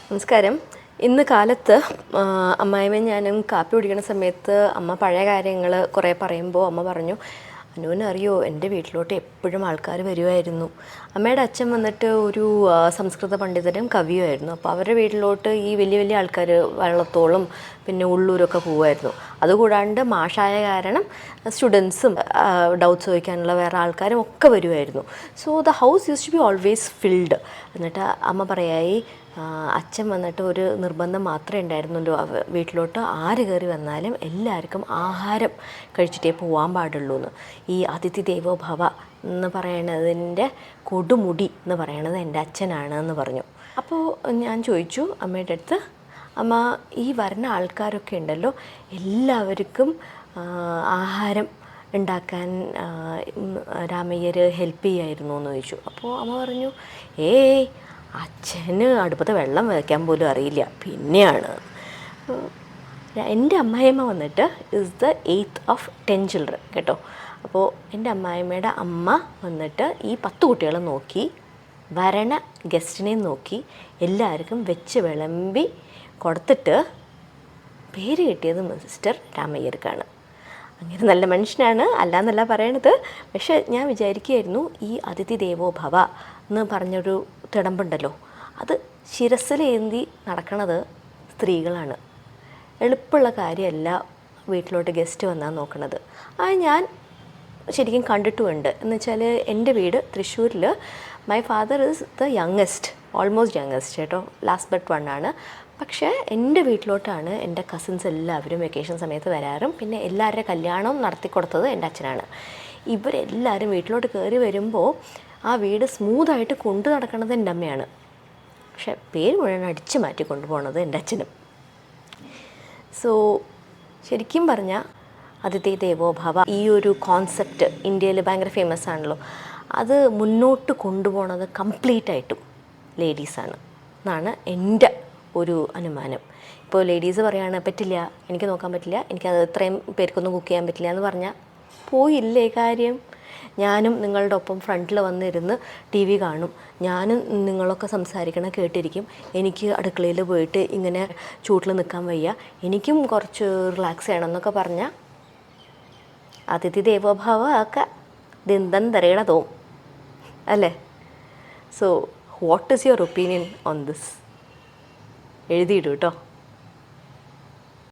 നമസ്കാരം. ഇന്ന് കാലത്ത് അമ്മായിമ്മയും ഞാനും കാപ്പി കുടിക്കുന്ന സമയത്ത് അമ്മ പഴയ കാര്യങ്ങൾ കുറേ പറയുമ്പോൾ അമ്മ പറഞ്ഞു, അനുവിനറിയോ എൻ്റെ വീട്ടിലോട്ട് എപ്പോഴും ആൾക്കാർ വരുമായിരുന്നു. അമ്മയുടെ അച്ഛൻ വന്നിട്ട് ഒരു സംസ്കൃത പണ്ഡിതനും കവിയുമായിരുന്നു. അപ്പോൾ അവരുടെ വീട്ടിലോട്ട് ഈ വലിയ വലിയ ആൾക്കാർ വള്ളത്തോളും പിന്നെ ഉള്ളൂരൊക്കെ പോകുമായിരുന്നു. അതുകൂടാണ്ട് മാഷായ കാരണം സ്റ്റുഡൻസും ഡൗട്ട്സ് ചോദിക്കാനുള്ള വേറെ ആൾക്കാരും ഒക്കെ വരുമായിരുന്നു. So the house used to be always filled. എന്നിട്ട് അമ്മ പറയായി, അച്ഛൻ വന്നിട്ട് ഒരു നിർബന്ധം മാത്രമേ ഉണ്ടായിരുന്നുള്ളൂ, വീട്ടിലോട്ട് ആര് കയറി വന്നാലും എല്ലാവർക്കും ആഹാരം കഴിച്ചിട്ടേ പോകാൻ പാടുള്ളൂ എന്ന്. ഈ അതിഥി ദേവോ ഭവ എന്ന് പറയണതിൻ്റെ കൊടുമുടി എന്ന് പറയണത് എൻ്റെ അച്ഛനാണ് എന്ന് പറഞ്ഞു. അപ്പോൾ ഞാൻ ചോദിച്ചു അമ്മയുടെ അടുത്ത്, അമ്മ ഈ വരുന്ന ആൾക്കാരൊക്കെ ഉണ്ടല്ലോ എല്ലാവർക്കും ആഹാരം ഉണ്ടാക്കാൻ രാമയ്യർ ഹെൽപ്പ് ചെയ്യായിരുന്നു എന്ന് ചോദിച്ചു. അപ്പോൾ അമ്മ പറഞ്ഞു, ഏയ് അച്ഛന് അടുപ്പത്ത് വെള്ളം വയ്ക്കാൻ പോലും അറിയില്ല, പിന്നെയാണ്. എൻ്റെ അമ്മായിയമ്മ വന്നിട്ട് is the 8th of 10 children കേട്ടോ. അപ്പോൾ എൻ്റെ അമ്മായിയമ്മയുടെ അമ്മ വന്നിട്ട് ഈ 10 കുട്ടികളെ നോക്കി, വരണ ഗസ്റ്റിനെ നോക്കി, എല്ലാവർക്കും വെച്ച് വിളമ്പി കൊടുത്തിട്ട് പേര് കിട്ടിയത് മിസ്റ്റർ രാമയ്യർക്കാണ്. അങ്ങനെ നല്ല മനുഷ്യനാണ്, അല്ലാന്നല്ല പറയണത്. പക്ഷെ ഞാൻ വിചാരിക്കുകയായിരുന്നു, ഈ അതിഥി ദേവോ ഭവ എന്ന് പറഞ്ഞൊരു തിടമ്പുണ്ടല്ലോ, അത് ശിരസ്സിലേന്തി നടക്കണത് സ്ത്രീകളാണ്. എളുപ്പമുള്ള കാര്യമല്ല വീട്ടിലോട്ട് ഗസ്റ്റ് വന്നാൽ നോക്കണത്. അത് ഞാൻ ശരിക്കും കണ്ടിട്ടുമുണ്ട്. എന്ന് വെച്ചാൽ എൻ്റെ വീട് തൃശ്ശൂരിൽ, my father is the youngest, almost youngest കേട്ടോ, ലാസ്റ്റ് ബട്ട് വൺ ആണ്. പക്ഷേ എൻ്റെ വീട്ടിലോട്ടാണ് എൻ്റെ കസിൻസ് എല്ലാവരും വെക്കേഷൻ സമയത്ത് വരാറും പിന്നെ എല്ലാവരുടെ കല്യാണവും നടത്തിക്കൊടുത്തത് എൻ്റെ അച്ഛനാണ്. ഇവരെല്ലാവരും വീട്ടിലോട്ട് കയറി വരുമ്പോൾ ആ വീട് സ്മൂത്തായിട്ട് കൊണ്ടു നടക്കുന്നത് എൻ്റെ അമ്മയാണ്. പക്ഷേ പേര് മുഴുവൻ അടിച്ചു മാറ്റി കൊണ്ടുപോകുന്നത് എൻ്റെ അച്ഛനും. സോ ശരിക്കും പറഞ്ഞാൽ അതിഥി ദേവോ ഭവ ഈ ഒരു കോൺസെപ്റ്റ് ഇന്ത്യയിൽ ഭയങ്കര ഫേമസ് ആണല്ലോ. അത് മുന്നോട്ട് കൊണ്ടുപോകുന്നത് കംപ്ലീറ്റായിട്ടും ലേഡീസാണ് എന്നാണ് എൻ്റെ ഒരു അനുമാനം. ഇപ്പോൾ ലേഡീസ് പറയുകയാണ് പറ്റില്ല, എനിക്ക് നോക്കാൻ പറ്റില്ല, എനിക്കത് ഇത്രയും പേർക്കൊന്നും കുക്ക് ചെയ്യാൻ പറ്റില്ല എന്ന് പറഞ്ഞാൽ പോയില്ലേ കാര്യം. ഞാനും നിങ്ങളുടെ ഒപ്പം ഫ്രണ്ടിൽ വന്നിരുന്ന് ടി വി കാണും, ഞാനും നിങ്ങളൊക്കെ സംസാരിക്കണം കേട്ടിരിക്കും. എനിക്ക് അടുക്കളയിൽ പോയിട്ട് ഇങ്ങനെ ചൂട്ടിൽ നിൽക്കാൻ വയ്യ, എനിക്കും കുറച്ച് റിലാക്സ് ചെയ്യണം എന്നൊക്കെ പറഞ്ഞാൽ അതിഥി ദേവോഭാവ ഒക്കെ ദിന്തം തരയണ തോന്നും അല്ലേ. So what is your opinion on this? എഴുതിയിടും കേട്ടോ.